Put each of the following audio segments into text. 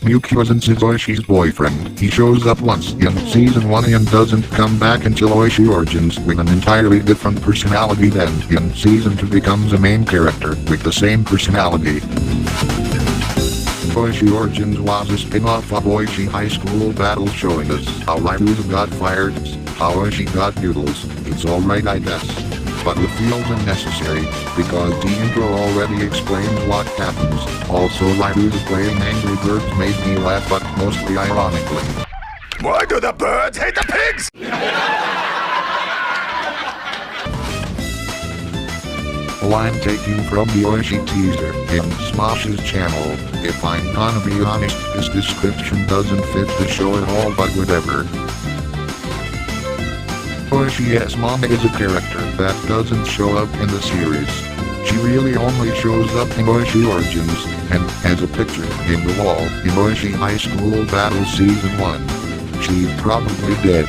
new cousin is Oishi's boyfriend. He shows up once in season 1 and doesn't come back until Oishi Origins with an entirely different personality, then in season 2 becomes a main character with the same personality. Oishi Origins was a spin-off of Oishi High School Battle, showing us how Ryuza got fired, how Oishi got noodles. It's alright, I guess, but it feels unnecessary, because the intro already explains what happens. Also, Ryuza playing Angry Birds made me laugh, but mostly ironically. Why do the birds hate the pigs? A line taken from the Oishi teaser in Smosh's channel. If I'm gonna be honest, this description doesn't fit the show at all, but whatever. Oishi's mom is a character that doesn't show up in the series. She really only shows up in Oishi Origins, and as a picture in the wall in Oishi High School Battle Season 1. She's probably dead.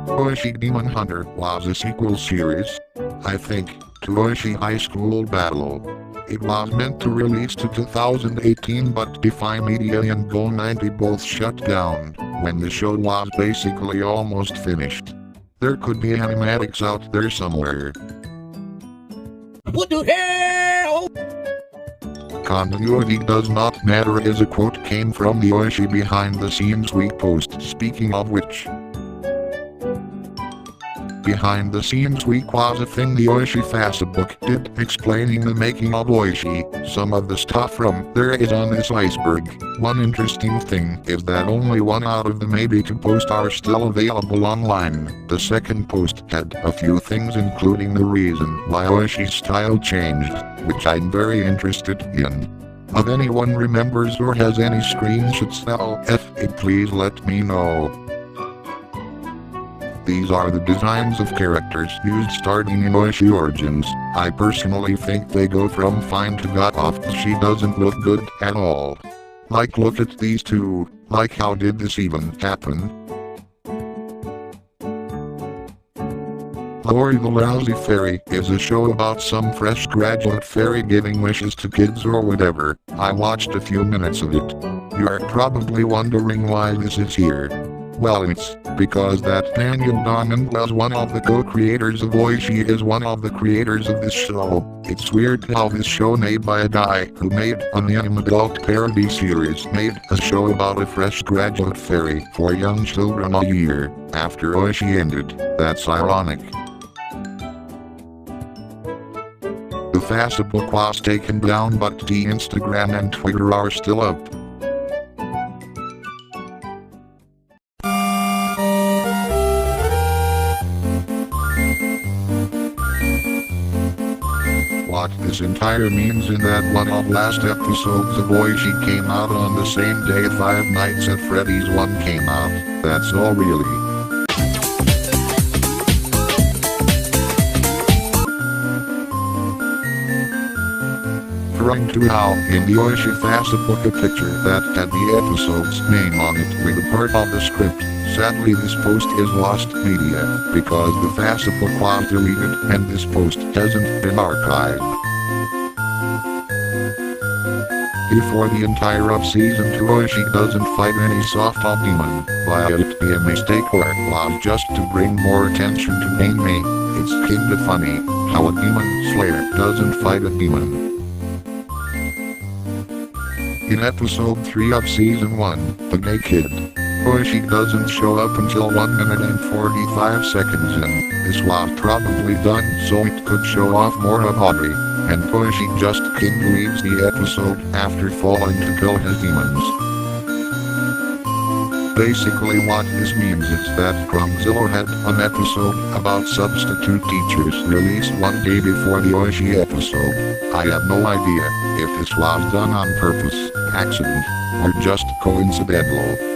Oishi Demon Hunter was a sequel series, I think, to Oishi High School Battle. It was meant to release to 2018, but Defy Media and Go90 both shut down when the show was basically almost finished. There could be animatics out there somewhere. What the hell? Continuity does not matter is a quote came from the Oishi behind the scenes week post. Speaking of which, behind the scenes week was a thing the Oishi Facebook did explaining the making of Oishi. Some of the stuff from there is on this Iceberg. One interesting thing is that only one out of the maybe two posts are still available online. The second post had a few things, including the reason why Oishi's style changed, which I'm very interested in. If anyone remembers or has any screenshots now, please let me know. These are the designs of characters used starting in Oishi Origins. I personally think they go from fine to god awful. She doesn't look good at all. Like, look at these two. Like, how did this even happen? Lori the Lousy Fairy is a show about some fresh graduate fairy giving wishes to kids or whatever. I watched a few minutes of it. You're probably wondering why this is here. Well, it's because that Daniel Diamond was one of the co-creators of Oishi, is one of the creators of this show. It's weird how this show made by a guy who made an young adult parody series made a show about a fresh graduate fairy for young children a year after Oishi ended. That's ironic. The Facebook was taken down, but the Instagram and Twitter are still up. What this entire means in that one of last episodes of Oishi came out on the same day Five Nights at Freddy's 1 came out. That's all really. Trying to how in the Oishi Facebook a picture that had the episode's name on it with a part of the script. Sadly, this post is lost media because the Facebook was deleted and this post hasn't been archived. Before the entire of season 2 Oishi doesn't fight any soft demon, while it be a mistake or was just to bring more attention to me. It's kinda funny how a demon slayer doesn't fight a demon. In episode 3 of season 1, The Gay Kid, Oishi doesn't show up until 1 minute and 45 seconds in. This was probably done so it could show off more of Audrey, and Oishi just leaves the episode after falling to kill his demons. Basically what this means is that Crumbzilla had an episode about substitute teachers released one day before the Oishi episode. I have no idea if this was done on purpose, accident, or just coincidental.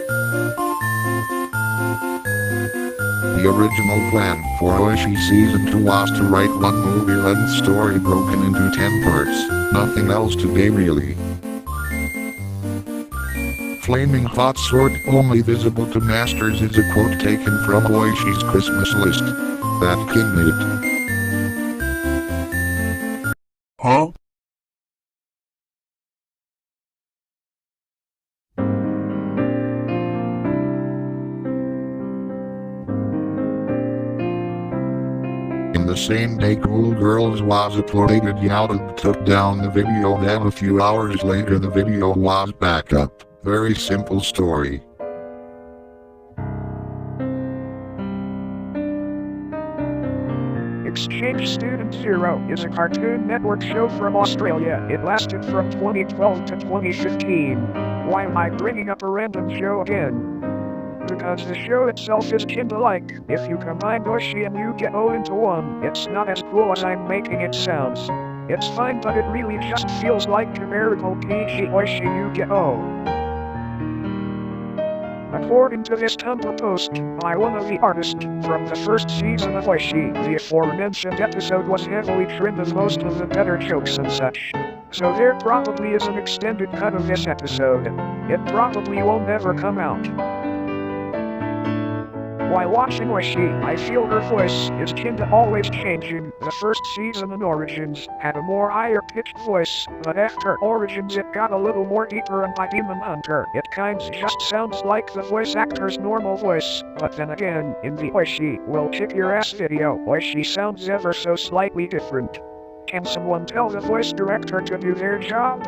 The original plan for Oishi Season 2 was to write one movie-length story broken into 10 parts, nothing else today really. flaming hot sword only visible to masters is a quote taken from Oishi's Christmas list. That king made it. Huh? In the same day Cool Girls was uploaded, Youtube took down the video, then a few hours later the video was back up. Very simple story. Exchange Student Zero is a Cartoon Network show from Australia. It lasted from 2012 to 2015. Why am I bringing up a random show again? Because the show itself is kinda-like. If you combine Oishi and Yu-Gi-Oh into one, it's not as cool as I'm making it sound. It's fine, but it really just feels like numerical PG Oishi Yu-Gi-Oh! According to this Tumblr post by one of the artists from the first season of Oishi, the aforementioned episode was heavily trimmed of most of the better jokes and such. So there probably is an extended cut of this episode. It probably won't ever come out. While watching Oishi, I feel her voice is kinda always changing. The first season in Origins had a more higher-pitched voice, but after Origins it got a little more deeper, and by Demon Hunter it kinda just sounds like the voice actor's normal voice. But then again, in the Oishi will kick your ass video, Oishi sounds ever so slightly different. Can someone tell the voice director to do their job?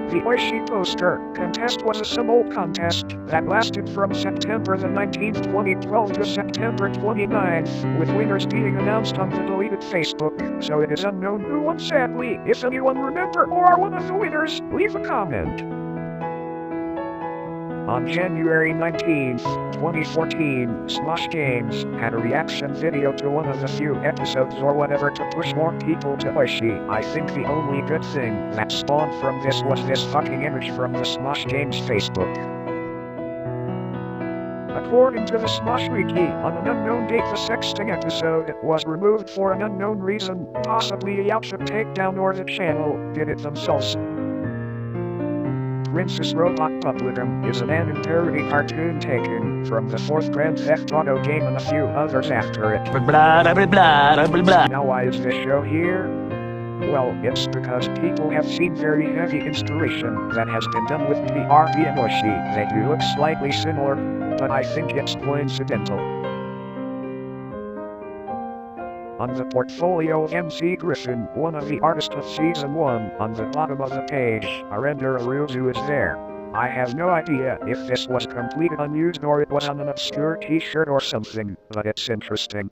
The Oishi poster contest was a simple contest that lasted from September the 19th, 2012 to September 29th, with winners being announced on the deleted Facebook, so it is unknown who won sadly. If anyone remember or are one of the winners, leave a comment. On January 19th, 2014, Smosh Games had a reaction video to one of the few episodes or whatever to push more people to Oishi. I think the only good thing that spawned from this was this fucking image from the Smosh Games Facebook. According to the Smosh Wiki, on an unknown date the sexting episode was removed for an unknown reason, possibly a Yautja takedown or the channel did it themselves. Princess Robot Publicum is an anime parody cartoon taken from the 4th Grand Theft Auto game and a few others after it. Now why is this show here? Well, it's because people have seen very heavy inspiration that has been done with PRP and Oishi. They do look slightly similar, but I think it's coincidental. On the portfolio of MC Griffin, one of the artists of Season 1, on the bottom of the page, a render of Ryuzu is there. I have no idea if this was completely unused or it was on an obscure t-shirt or something, but it's interesting.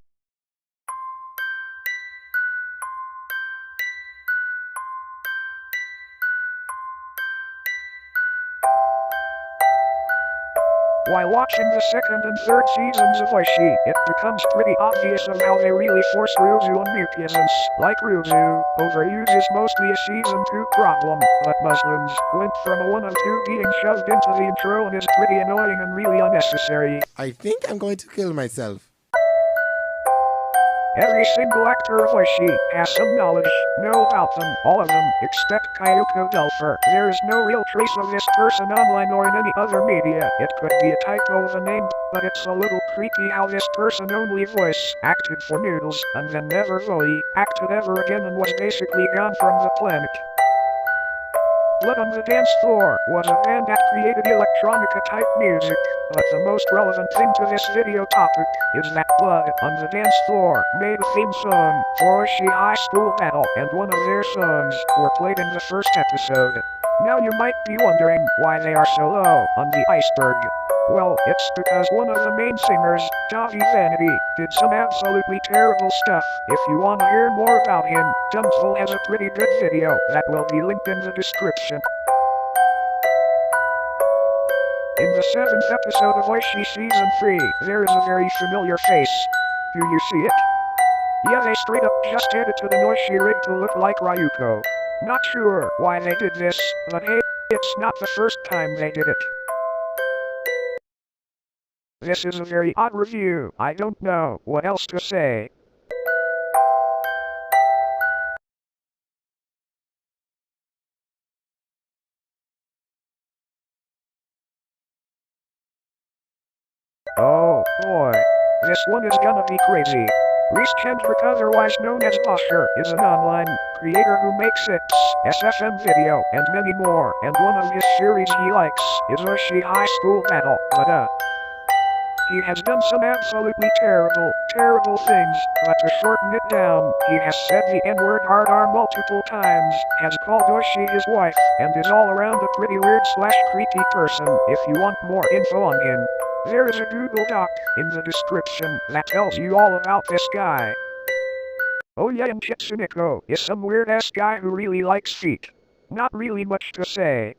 While watching the second and third seasons of Oishi, it becomes pretty obvious of how they really force Ryuzu on new peasants. Like Ryuzu, overuse is mostly a season 2 problem, but Muslims went from a 1 of 2 being shoved into the intro and is pretty annoying and really unnecessary. I think I'm going to kill myself. Every single actor of Oishi has some knowledge, know about them, all of them, except Kyoko Dulfer. There is no real trace of this person online or in any other media. It could be a typo of a name, but it's a little creepy how this person only voice acted for Noodles, and then never fully acted ever again and was basically gone from the planet. Blood on the Dance Floor was a band that created electronica-type music, but the most relevant thing to this video topic is that Blood on the Dance Floor made a theme song for Oishi High School Battle, and one of their songs were played in the first episode. Now you might be wondering why they are so low on the Iceberg. Well, it's because one of the main singers, Davi Vanity, did some absolutely terrible stuff. If you want to hear more about him, Tumblr has a pretty good video that will be linked in the description. In the 7th episode of Oishi Season 3, there is a very familiar face. Do you see it? Yeah, they straight up just added to the Oishi rig to look like Ryuko. Not sure why they did this, but hey, it's not the first time they did it. This is a very odd review. I don't know what else to say. Oh, boy. This one is gonna be crazy. Reese Kendrick, otherwise known as Usher, is an online creator who makes hits, SFM video, and many more, and one of his series he likes is Oishi High School Battle, but he has done some absolutely terrible things, but to shorten it down, he has said the N-word hard R multiple times, has called Oishi his wife, and is all around a pretty weird slash creepy person. If you want more info on him, there is a Google Doc in the description that tells you all about this guy. Oh yeah, and Chitsuneko is some weird ass guy who really likes feet. Not really much to say.